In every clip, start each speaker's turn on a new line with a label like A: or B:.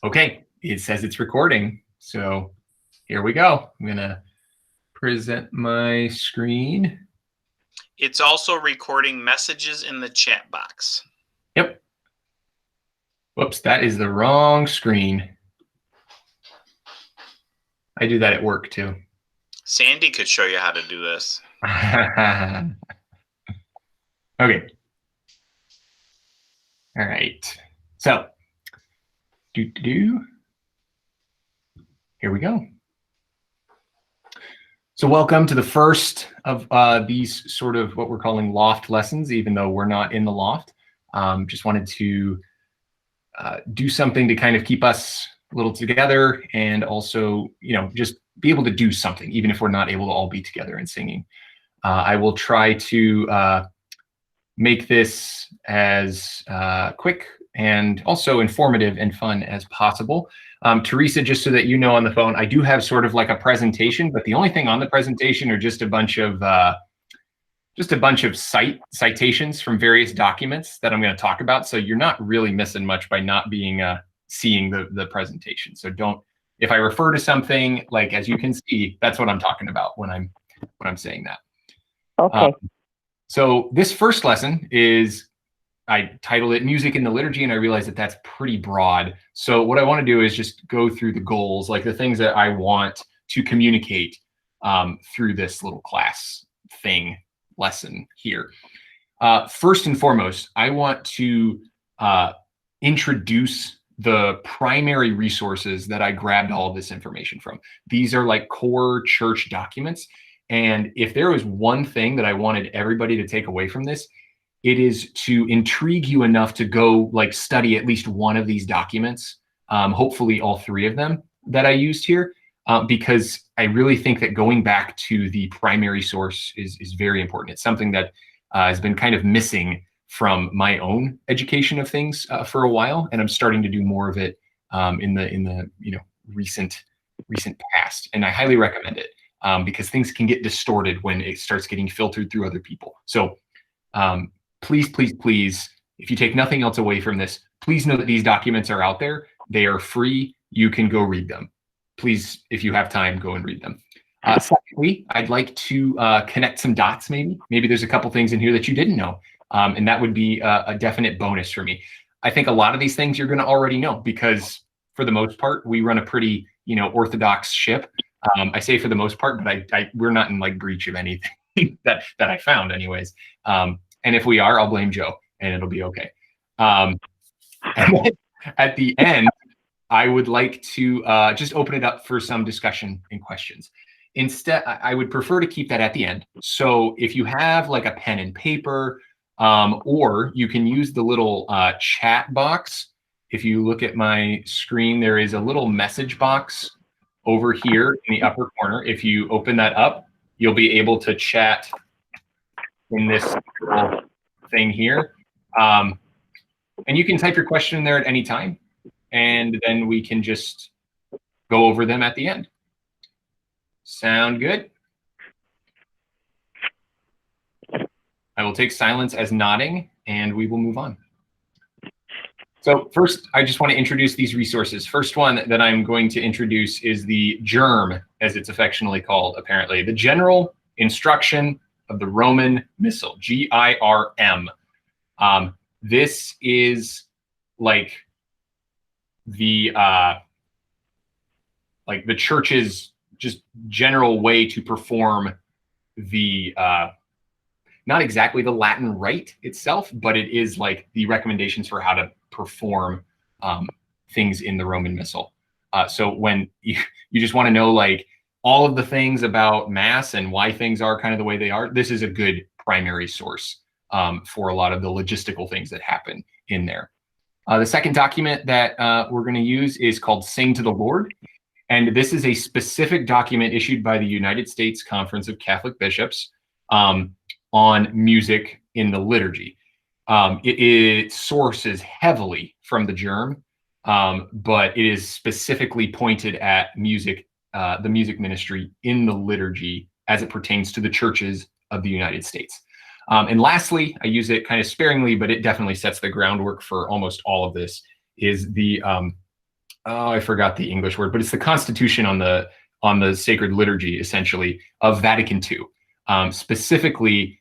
A: Okay, it says it's recording. So here we go. I'm gonna present my screen.
B: It's also recording messages in the chat box.
A: Yep. Whoops, that is the wrong screen. I do that at work too.
B: Sandy could show you how to do this.
A: Okay. All right. So, here we go. So welcome to the first of these sort of what we're calling loft lessons, even though we're not in the loft. Just wanted to do something to kind of keep us a little together and also, just be able to do something, even if we're not able to all be together and singing. I will try to make this as quick and also informative and fun as possible. Teresa, just so that you know on the phone, I do have sort of like a presentation, but the only thing on the presentation are just a bunch of citations from various documents that I'm going to talk about. So you're not really missing much by not being seeing the presentation. So if I refer to something, like as you can see, that's what I'm talking about when I'm saying that.
C: Okay.
A: So this first lesson I titled it Music in the Liturgy, and I realized that that's pretty broad. So what I want to do is just go through the goals, like the things that I want to communicate through this little class lesson here. First and foremost, I want to introduce the primary resources that I grabbed all of this information from. These are like core church documents. And if there was one thing that I wanted everybody to take away from this, it is to intrigue you enough to go like study at least one of these documents, hopefully all three of them that I used here, because I really think that going back to the primary source is very important. It's something that has been kind of missing from my own education of things for a while, and I'm starting to do more of it in the recent past, and I highly recommend it because things can get distorted when it starts getting filtered through other people. So please, if you take nothing else away from this, please know that these documents are out there. They are free. You can go read them. Please, if you have time, go and read them. Secondly, I'd like to connect some dots maybe. Maybe there's a couple things in here that you didn't know, and that would be a definite bonus for me. I think a lot of these things you're going to already know because for the most part, we run a pretty, orthodox ship. I say for the most part, but we're not in like breach of anything that I found anyways. And if we are, I'll blame Joe and it'll be okay. And then at the end, I would like to just open it up for some discussion and questions. Instead, I would prefer to keep that at the end. So if you have like a pen and paper, or you can use the little chat box. If you look at my screen, there is a little message box over here in the upper corner. If you open that up, you'll be able to chat in this little thing here. And you can type your question in there at any time, and then we can just go over them at the end. Sound good? I will take silence as nodding, and we will move on. So first, I just want to introduce these resources. First one that I'm going to introduce is the GIRM, as it's affectionately called, apparently. The General Instruction of the Roman Missal, GIRM. This is like the church's just general way to perform the not exactly the Latin rite itself, but it is like the recommendations for how to perform things in the Roman Missal. So when you just want to know like all of the things about Mass and why things are kind of the way they are, this is a good primary source for a lot of the logistical things that happen in there. The second document that we're going to use is called Sing to the Lord. And this is a specific document issued by the United States Conference of Catholic Bishops on music in the liturgy. It sources heavily from the GIRM, but it is specifically pointed at music, the music ministry in the liturgy as it pertains to the churches of the United States. And lastly, I use it kind of sparingly, but it definitely sets the groundwork for almost all of this, is the oh, I forgot the English word, but it's the constitution on the sacred liturgy, essentially, of Vatican II. Specifically,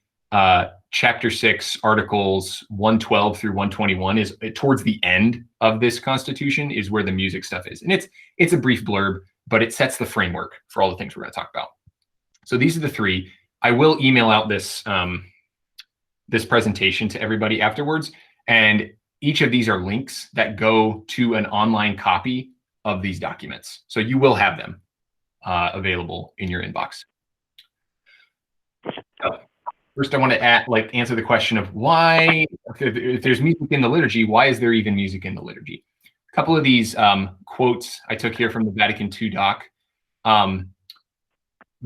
A: chapter 6, articles 112 through 121 is towards the end of this constitution is where the music stuff is. And it's a brief blurb, but it sets the framework for all the things we're going to talk about. So these are the three. I will email out this this presentation to everybody afterwards. And each of these are links that go to an online copy of these documents. So you will have them available in your inbox. So first, I want to answer the question of why, if there's music in the liturgy, why is there even music in the liturgy? A couple of these quotes I took here from the Vatican II doc.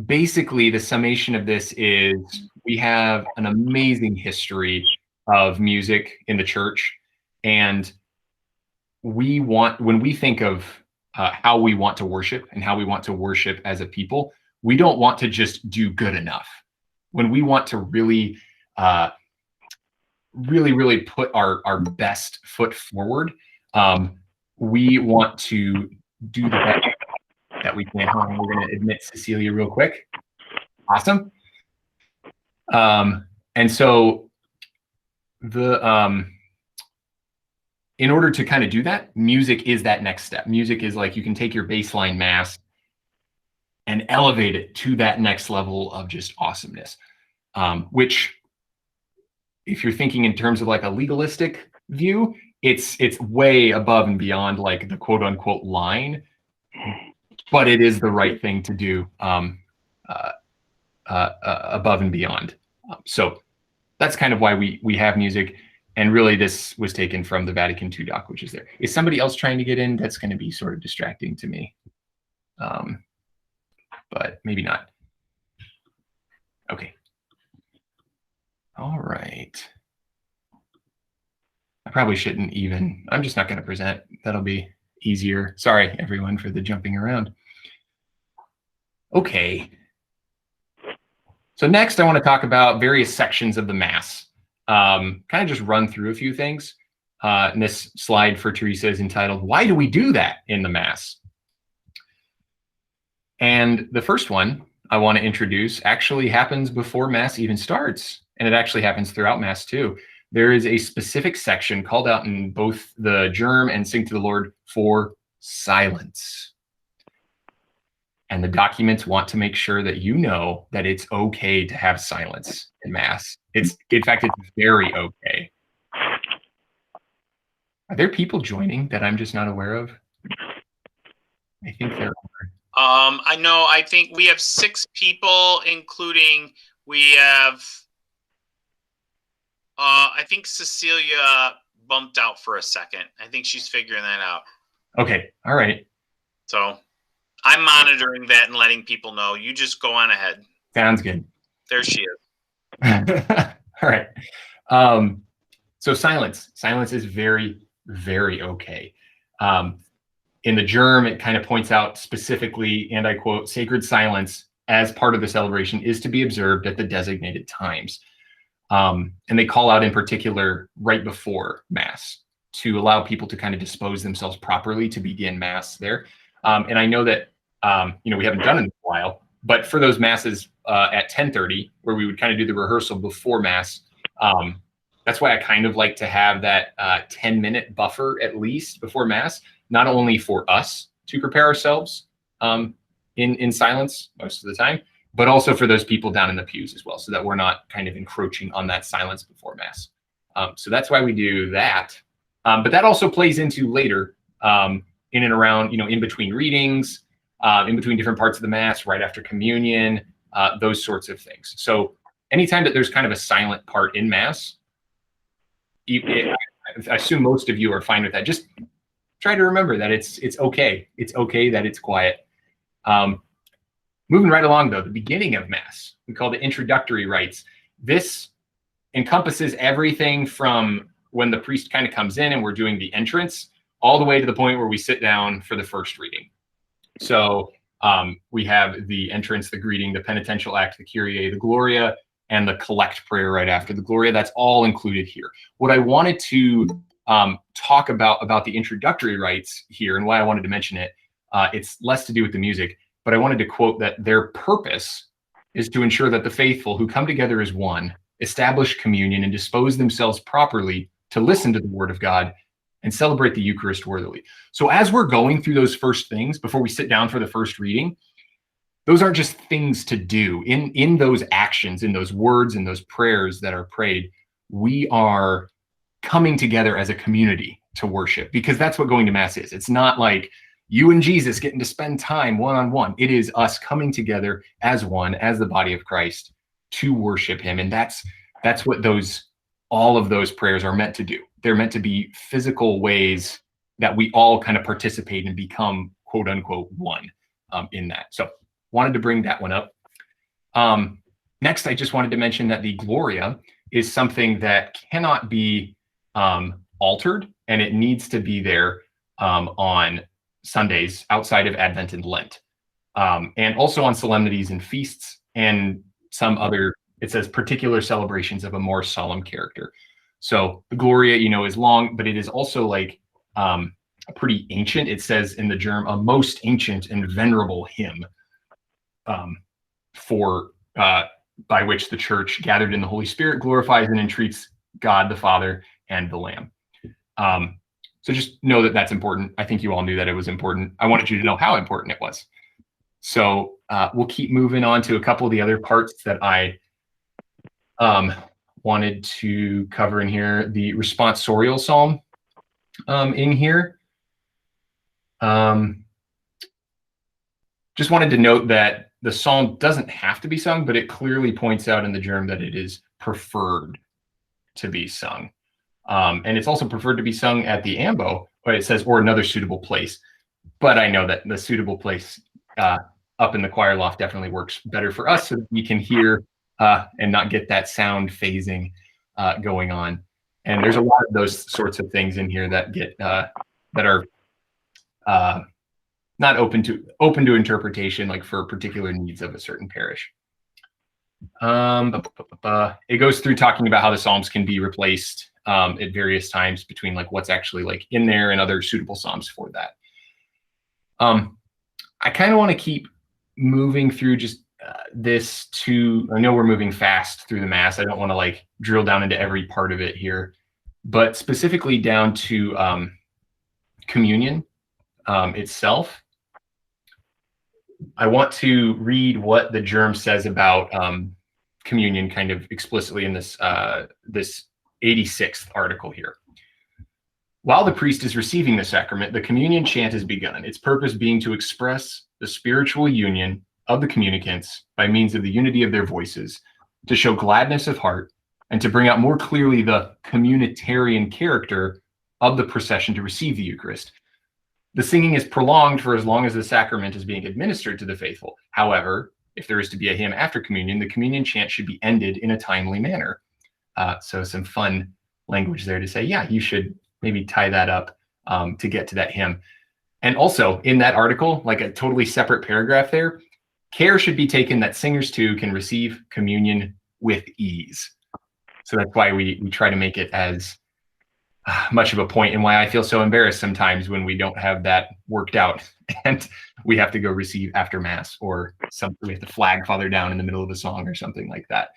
A: Basically, the summation of this is we have an amazing history of music in the church. And when we think of how we want to worship and how we want to worship as a people, we don't want to just do good enough. When we want to really put our best foot forward, we want to do the best that we can. Hold on, we're going to admit Cecilia real quick. Awesome. And so in order to kind of do that, music is that next step. Music is like you can take your baseline mass and elevate it to that next level of just awesomeness, which, if you're thinking in terms of like a legalistic view, it's way above and beyond like the quote unquote line, but it is the right thing to do above and beyond. So that's kind of why we have music. And really, this was taken from the Vatican II doc, which is there. Is somebody else trying to get in? That's going to be sort of distracting to me. But maybe not. Okay. All right. I probably shouldn't even. I'm just not going to present. That'll be easier. Sorry, everyone, for the jumping around. Okay. So next, I want to talk about various sections of the Mass. Kind of just run through a few things. And this slide for Teresa is entitled, "Why do we do that in the Mass?" And the first one I want to introduce actually happens before Mass even starts. And it actually happens throughout Mass too. There is a specific section called out in both the Germ and Sing to the Lord for silence. And the documents want to make sure that you know that it's okay to have silence in Mass. In fact, it's very okay. Are there people joining that I'm just not aware of? I think there are.
B: I know. I think we have 6 people, including we have. I think Cecilia bumped out for a second. I think she's figuring that out.
A: Okay. All right.
B: So I'm monitoring that and letting people know. You just go on ahead.
A: Sounds good.
B: There she is.
A: All right. So silence. Silence is very, very okay. In the Germ, it kind of points out specifically, and I quote, "Sacred silence as part of the celebration is to be observed at the designated times." And they call out in particular right before Mass to allow people to kind of dispose themselves properly to begin Mass there. And I know that, we haven't done it in a while, but for those Masses at 10:30, where we would kind of do the rehearsal before Mass, that's why I kind of like to have that 10-minute buffer at least before Mass, not only for us to prepare ourselves in silence most of the time, but also for those people down in the pews as well, so that we're not kind of encroaching on that silence before Mass. So that's why we do that. But that also plays into later in and around, in between readings, in between different parts of the Mass, right after communion, those sorts of things. So anytime that there's kind of a silent part in Mass, I assume most of you are fine with that. Just try to remember that it's okay. It's okay that it's quiet. Moving right along, though, the beginning of Mass, we call the introductory rites. This encompasses everything from when the priest kind of comes in and we're doing the entrance, all the way to the point where we sit down for the first reading. So we have the entrance, the greeting, the penitential act, the Kyrie, the Gloria, and the collect prayer right after the Gloria. That's all included here. What I wanted to talk about the introductory rites here and why I wanted to mention it. It's less to do with the music, but I wanted to quote that their purpose is to ensure that the faithful who come together as one establish communion and dispose themselves properly to listen to the word of God and celebrate the Eucharist worthily. So as we're going through those first things before we sit down for the first reading, those aren't just things to do. In those actions, in those words, in those prayers that are prayed, we are coming together as a community to worship, because that's what going to Mass is. It's not like you and Jesus getting to spend time one-on-one. It is us coming together as one, as the body of Christ, to worship him. And that's what all of those prayers are meant to do. They're meant to be physical ways that we all kind of participate and become, quote unquote, one in that. So wanted to bring that one up. Next, I just wanted to mention that the Gloria is something that cannot be altered, and it needs to be there on Sundays outside of Advent and Lent, and also on solemnities and feasts and some other, it says, particular celebrations of a more solemn character. So the Gloria, is long, but it is also like pretty ancient. It says in the germ, a most ancient and venerable hymn by which the Church, gathered in the Holy Spirit, glorifies and entreats God the Father and the Lamb. So just know that that's important. I think you all knew that it was important. I wanted you to know how important it was. So we'll keep moving on to a couple of the other parts that I wanted to cover in here. The responsorial psalm in here. Just wanted to note that the psalm doesn't have to be sung, but it clearly points out in the germ that it is preferred to be sung. And it's also preferred to be sung at the ambo, but it says, or another suitable place. But I know that the suitable place up in the choir loft definitely works better for us, so that we can hear and not get that sound phasing going on. And there's a lot of those sorts of things in here that get that are not open to interpretation, like for particular needs of a certain parish. It goes through talking about how the psalms can be replaced at various times between like what's actually like in there and other suitable psalms for that. I kind of want to keep moving through just this to, I know we're moving fast through the Mass. I don't want to like drill down into every part of it here, but specifically down to communion itself. I want to read what the germ says about communion kind of explicitly in this this 86th article here. While the priest is receiving the sacrament, the communion chant is begun, its purpose being to express the spiritual union of the communicants by means of the unity of their voices, to show gladness of heart, and to bring out more clearly the communitarian character of the procession to receive the Eucharist. The singing is prolonged for as long as the sacrament is being administered to the faithful. However, if there is to be a hymn after communion, the communion chant should be ended in a timely manner. So some fun language there to say, yeah, you should maybe tie that up to get to that hymn. And also in that article, like a totally separate paragraph there, care should be taken that singers too can receive communion with ease. So that's why we try to make it as much of a point, and why I feel so embarrassed sometimes when we don't have that worked out and we have to go receive after Mass, or something, we have to flag Father down in the middle of a song or something like that.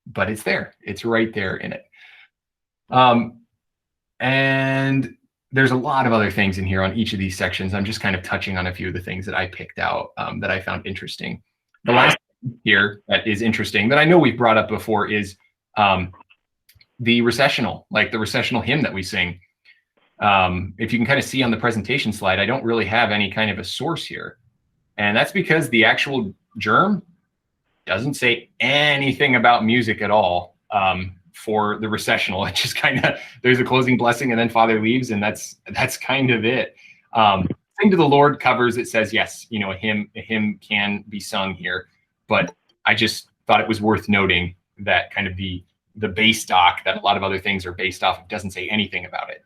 A: But it's there, it's right there in it. And there's a lot of other things in here on each of these sections. I'm just kind of touching on a few of the things that I picked out that I found interesting. The last thing here that is interesting, that I know we've brought up before, is the recessional, like the recessional hymn that we sing. If you can kind of see on the presentation slide, I don't really have any kind of a source here. And that's because the actual germ doesn't say anything about music at all for the recessional. It just kind of, there's a closing blessing and then Father leaves, and that's kind of it. Sing to the Lord covers, it says, yes, a hymn can be sung here, but I just thought it was worth noting that kind of the base doc that a lot of other things are based off of doesn't say anything about it.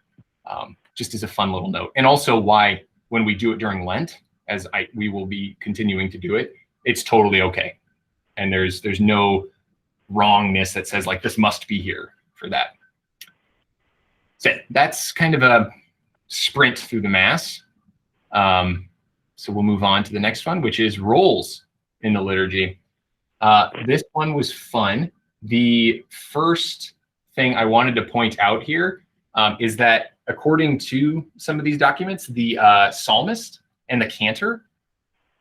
A: Just as a fun little note. And also why, when we do it during Lent, as we will be continuing to do it, it's totally okay. And there's no wrongness that says like this must be here for that. So that's kind of a sprint through the Mass. So we'll move on to the next one, which is roles in the liturgy. This one was fun. The first thing I wanted to point out here is that according to some of these documents, the psalmist and the cantor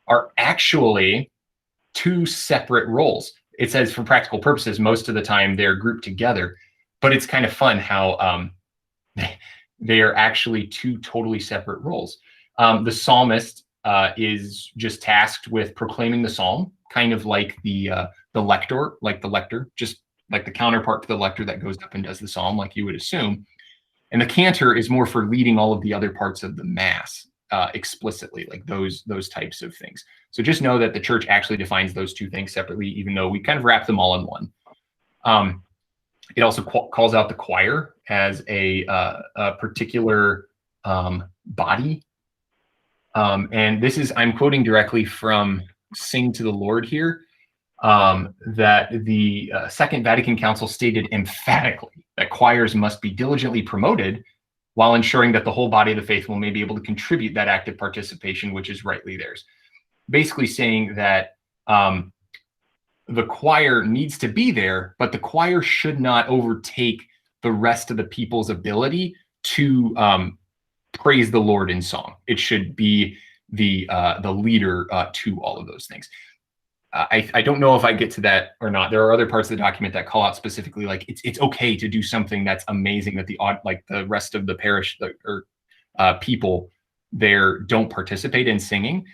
A: are actually two separate roles. It says for practical purposes, most of the time they're grouped together, but it's kind of fun how they are actually two totally separate roles. The psalmist is just tasked with proclaiming the psalm, kind of like the lector, just like the counterpart to the lector that goes up and does the psalm, like you would assume. And the cantor is more for leading all of the other parts of the Mass explicitly, like those types of things. So just know that the church actually defines those two things separately, even though we kind of wrap them all in one. It also calls out the choir as a particular body. And this is, I'm quoting directly from Sing to the Lord here, that the Second Vatican Council stated emphatically that choirs must be diligently promoted while ensuring that the whole body of the faithful may be able to contribute that active participation, which is rightly theirs. Basically saying that the choir needs to be there, but the choir should not overtake the rest of the people's ability to praise the Lord in song. It should be the leader to all of those things. I don't know if I get to that or not. There are other parts of the document that call out specifically, like it's okay to do something that's amazing that the rest of the parish or people there don't participate in singing.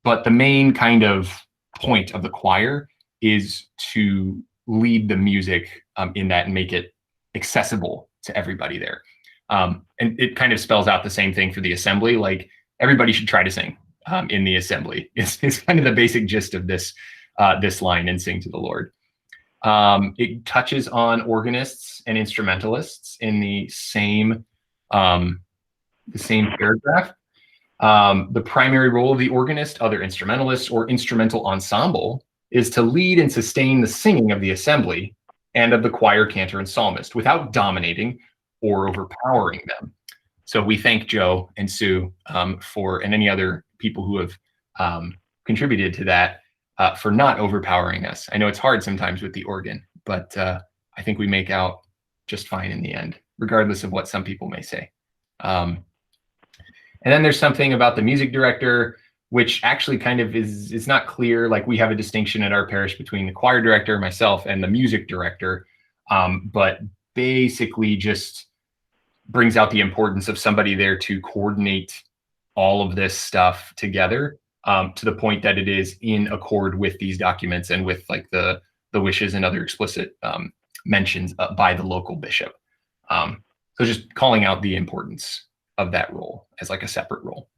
A: But the main kind of point of the choir is to lead the music in that and make it accessible to everybody there. And it kind of spells out the same thing for the assembly. Like everybody should try to sing in the assembly. It's kind of the basic gist of this line in Sing to the Lord. It touches on organists and instrumentalists in the same paragraph. The primary role of the organist, other instrumentalists, or instrumental ensemble is to lead and sustain the singing of the assembly and of the choir, cantor, and psalmist without dominating or overpowering them. So we thank Joe and Sue and any other people who have contributed to that for not overpowering us. I know it's hard sometimes with the organ, but I think we make out just fine in the end, regardless of what some people may say. And then there's something about the music director, which actually kind of is not clear. Like we have a distinction at our parish between the choir director, myself, and the music director, but basically just brings out the importance of somebody there to coordinate all of this stuff together to the point that it is in accord with these documents and with like the wishes and other explicit mentions by the local bishop. So just calling out the importance of that role as like a separate role.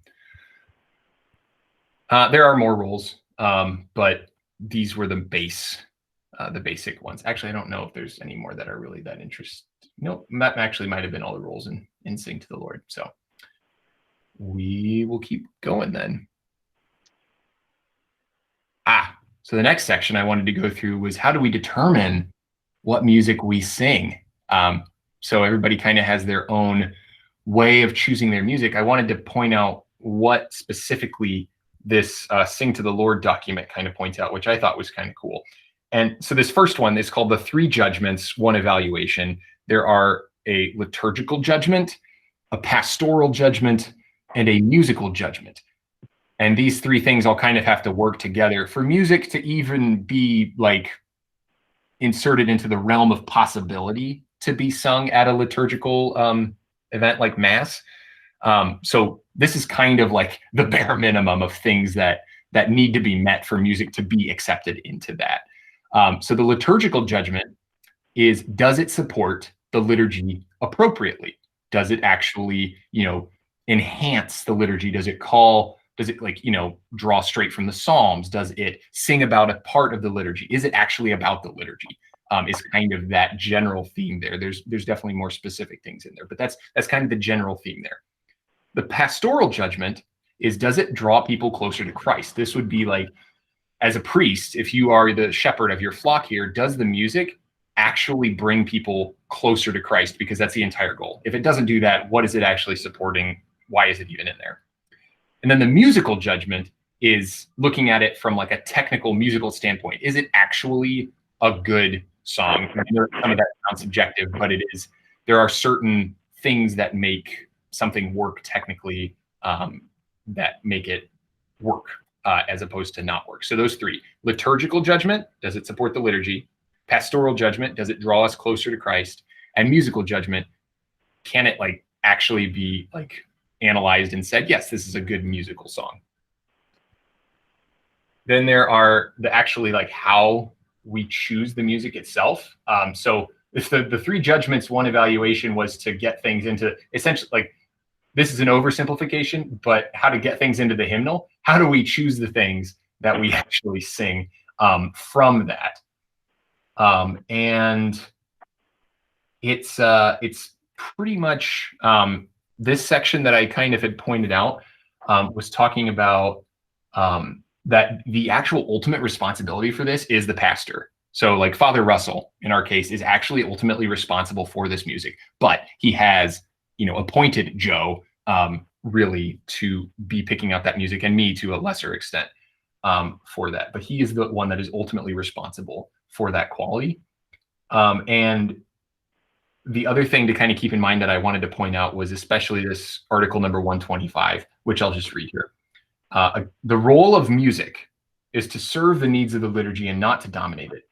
A: There are more roles, but these were the basic ones. Actually, I don't know if there's any more that are really that interesting. Nope, that actually might have been all the roles in Sing to the Lord. So we will keep going then. So the next section I wanted to go through was how do we determine what music we sing? So everybody kind of has their own way of choosing their music. I wanted to point out what specifically this Sing to the Lord document kind of points out, which I thought was kind of cool. And so this first one is called the 3 judgments, 1 evaluation. There are a liturgical judgment, a pastoral judgment, and a musical judgment. And these 3 things all kind of have to work together for music to even be like inserted into the realm of possibility to be sung at a liturgical event like Mass. So this is kind of like the bare minimum of things that need to be met for music to be accepted into that. So the liturgical judgment is, does it support the liturgy appropriately? Does it actually, enhance the liturgy? Does it draw straight from the Psalms? Does it sing about a part of the liturgy? Is it actually about the liturgy? Is kind of that general theme there. There's definitely more specific things in there, but that's kind of the general theme there. The pastoral judgment is, does it draw people closer to Christ? This would be like, as a priest, if you are the shepherd of your flock here, does the music actually bring people closer to Christ? Because that's the entire goal. If it doesn't do that, what is it actually supporting? Why is it even in there? And then the musical judgment is looking at it from like a technical musical standpoint. Is it actually a good song? I know some of that sounds subjective, but it is. There are certain things that make something work technically, that make it work, as opposed to not work. So those three: liturgical judgment, does it support the liturgy? Pastoral judgment, does it draw us closer to Christ? And musical judgment, can it like actually be like analyzed and said, yes, this is a good musical song? Then there are the actually like how we choose the music itself. So if the three judgments, one evaluation was to get things into, essentially, like, this is an oversimplification, but how to get things into the hymnal. How do we choose the things that we actually sing from that? And it's pretty much this section that I kind of had pointed out was talking about that the actual ultimate responsibility for this is the pastor. So like Father Russell, in our case, is actually ultimately responsible for this music, but he has, appointed Joe really to be picking out that music, and me to a lesser extent for that. But he is the one that is ultimately responsible for that quality. And the other thing to kind of keep in mind that I wanted to point out was especially this article number 125, which I'll just read here. The role of music is to serve the needs of the liturgy and not to dominate it,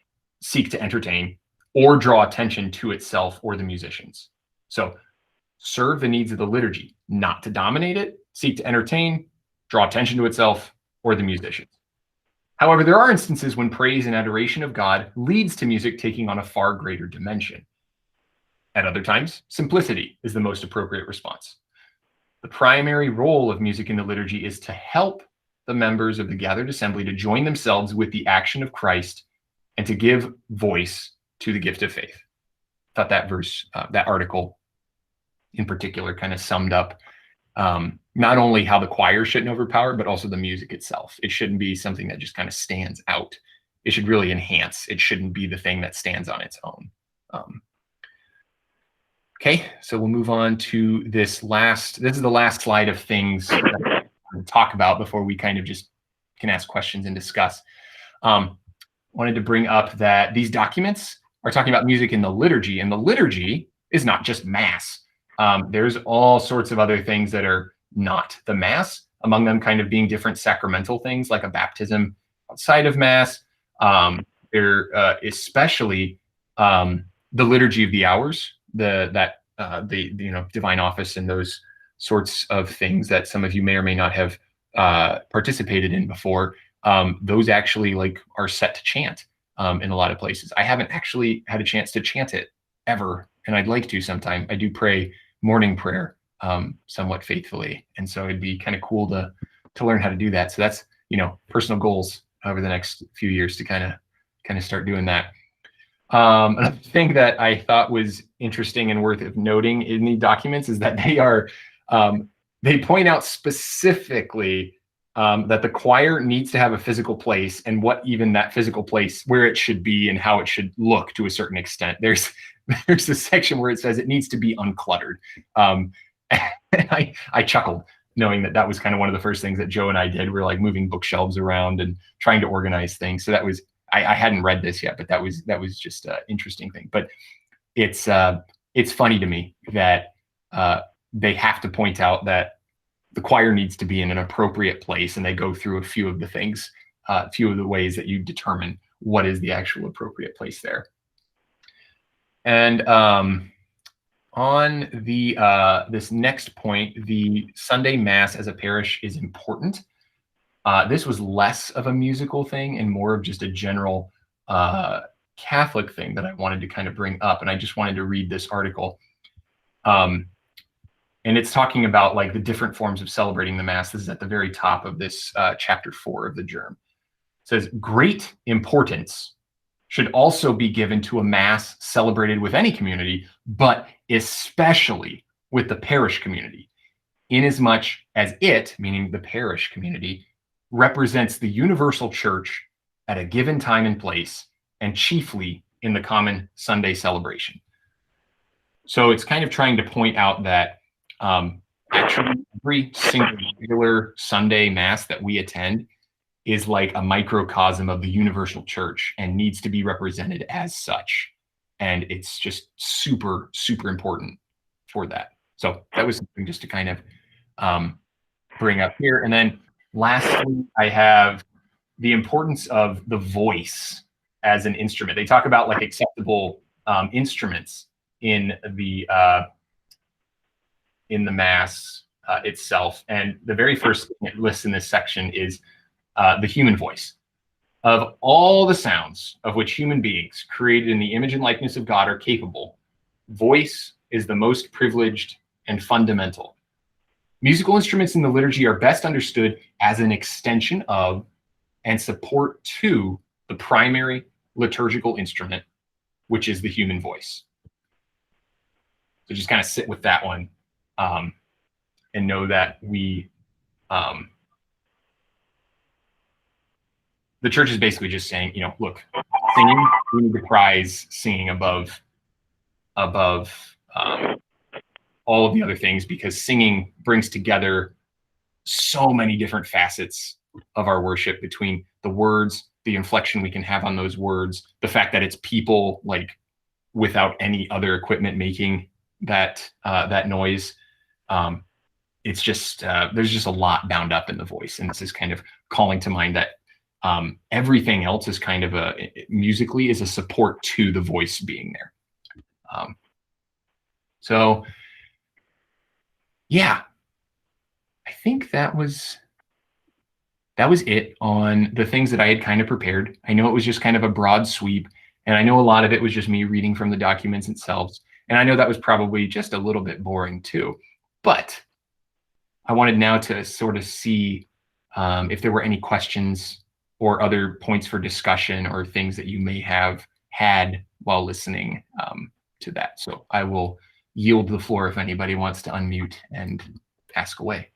A: seek to entertain, or draw attention to itself or the musicians. So serve the needs of the liturgy, not to dominate it, seek to entertain, draw attention to itself or the musicians. However, there are instances when praise and adoration of God leads to music taking on a far greater dimension. At other times, simplicity is the most appropriate response. The primary role of music in the liturgy is to help the members of the gathered assembly to join themselves with the action of Christ and to give voice to the gift of faith. I thought that verse, that article in particular, kind of summed up not only how the choir shouldn't overpower, but also the music itself. It shouldn't be something that just kind of stands out. It should really enhance. It shouldn't be the thing that stands on its own. Okay, so we'll move on to this is the last slide of things that we'll talk about before we kind of just can ask questions and discuss. Wanted to bring up that these documents are talking about music in the liturgy, and the liturgy is not just Mass. There's all sorts of other things that are not the Mass, among them kind of being different sacramental things like a baptism outside of Mass. Especially the liturgy of the hours, the divine office and those sorts of things that some of you may or may not have participated in before. Those actually are set to chant in a lot of places. I haven't actually had a chance to chant it ever, and I'd like to sometime. I do pray morning prayer somewhat faithfully, and so it'd be kind of cool to learn how to do that. So that's personal goals over the next few years to kind of start doing that. Another thing that I thought was interesting and worth noting in the documents is that they point out specifically that the choir needs to have a physical place, and what even that physical place, where it should be and how it should look to a certain extent. There's a section where it says it needs to be uncluttered. And I chuckled knowing that was kind of one of the first things that Joe and I did. We're moving bookshelves around and trying to organize things. So that was, I hadn't read this yet, but that was just an interesting thing. But it's funny to me that they have to point out that the choir needs to be in an appropriate place, and they go through a few of the things, a few of the ways that you determine what is the actual appropriate place there. And on this next point, the Sunday Mass as a parish is important. This was less of a musical thing and more of just a general Catholic thing that I wanted to kind of bring up. And I just wanted to read this article. And it's talking about the different forms of celebrating the Mass. This is at the very top of this chapter 4 of the Germ. It says, great importance should also be given to a Mass celebrated with any community, but especially with the parish community, inasmuch as it, meaning the parish community, represents the universal church at a given time and place, and chiefly in the common Sunday celebration. So it's kind of trying to point out that actually every single regular Sunday Mass that we attend is like a microcosm of the universal church and needs to be represented as such. And it's just super, super important for that. So that was something just to kind of bring up here. And then lastly, I have the importance of the voice as an instrument. They talk about like acceptable instruments in the Mass itself. And the very first thing it lists in this section is the human voice. Of all the sounds of which human beings created in the image and likeness of God are capable, voice is the most privileged and fundamental. Musical instruments in the liturgy are best understood as an extension of and support to the primary liturgical instrument, which is the human voice. So just kind of sit with that one and know that we, the church is basically just saying, you know, look, singing, we need to prize singing above all of the other things, because singing brings together so many different facets of our worship, between the words, the inflection we can have on those words, the fact that it's people like without any other equipment making that that noise. It's just there's just a lot bound up in the voice, and this is kind of calling to mind that everything else is kind of musically is a support to the voice being there. So yeah, I think that was it on the things that I had kind of prepared. I know it was just kind of a broad sweep, and I know a lot of it was just me reading from the documents themselves. And I know that was probably just a little bit boring too, but I wanted now to sort of see if there were any questions or other points for discussion or things that you may have had while listening to that. So I will yield the floor if anybody wants to unmute and ask away.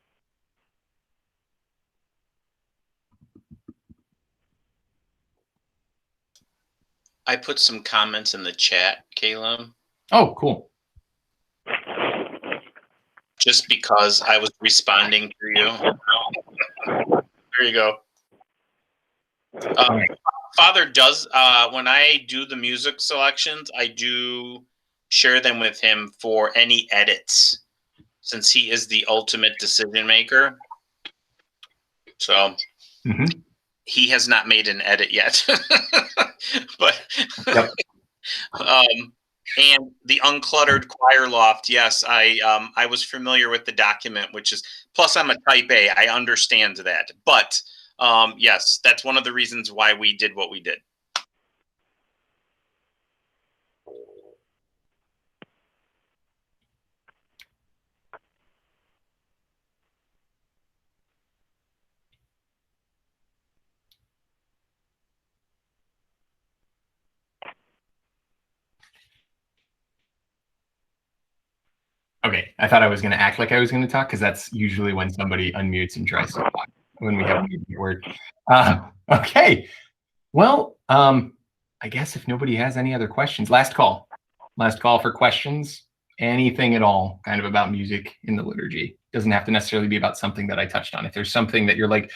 B: I put some comments in the chat, Caleb.
A: Oh, cool.
B: Just because I was responding to you. There you go. Father does, when I do the music selections, I do share them with him for any edits, since he is the ultimate decision maker. So he has not made an edit yet. But
A: yep.
B: And the uncluttered choir loft, yes, I was familiar with the document, which is, plus I'm a type A, I understand that. But yes, that's one of the reasons why we did what we did.
A: Okay, I thought I was going to act like I was going to talk, because that's usually when somebody unmutes and tries to talk when we have a word. Okay, well, I guess if nobody has any other questions, last call for questions, anything at all kind of about music in the liturgy. Doesn't have to necessarily be about something that I touched on. If there's something that you're like,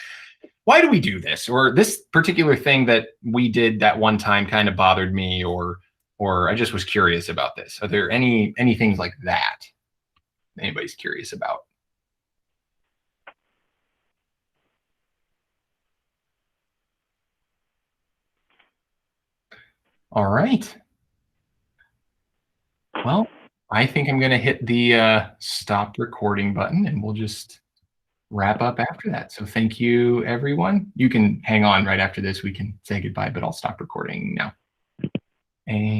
A: why do we do this? Or this particular thing that we did that one time kind of bothered me, or I just was curious about this. Are there any things like that anybody's curious about? All right. Well, I think I'm going to hit the stop recording button, and we'll just wrap up after that. So thank you, everyone. You can hang on right after this. We can say goodbye, but I'll stop recording now. And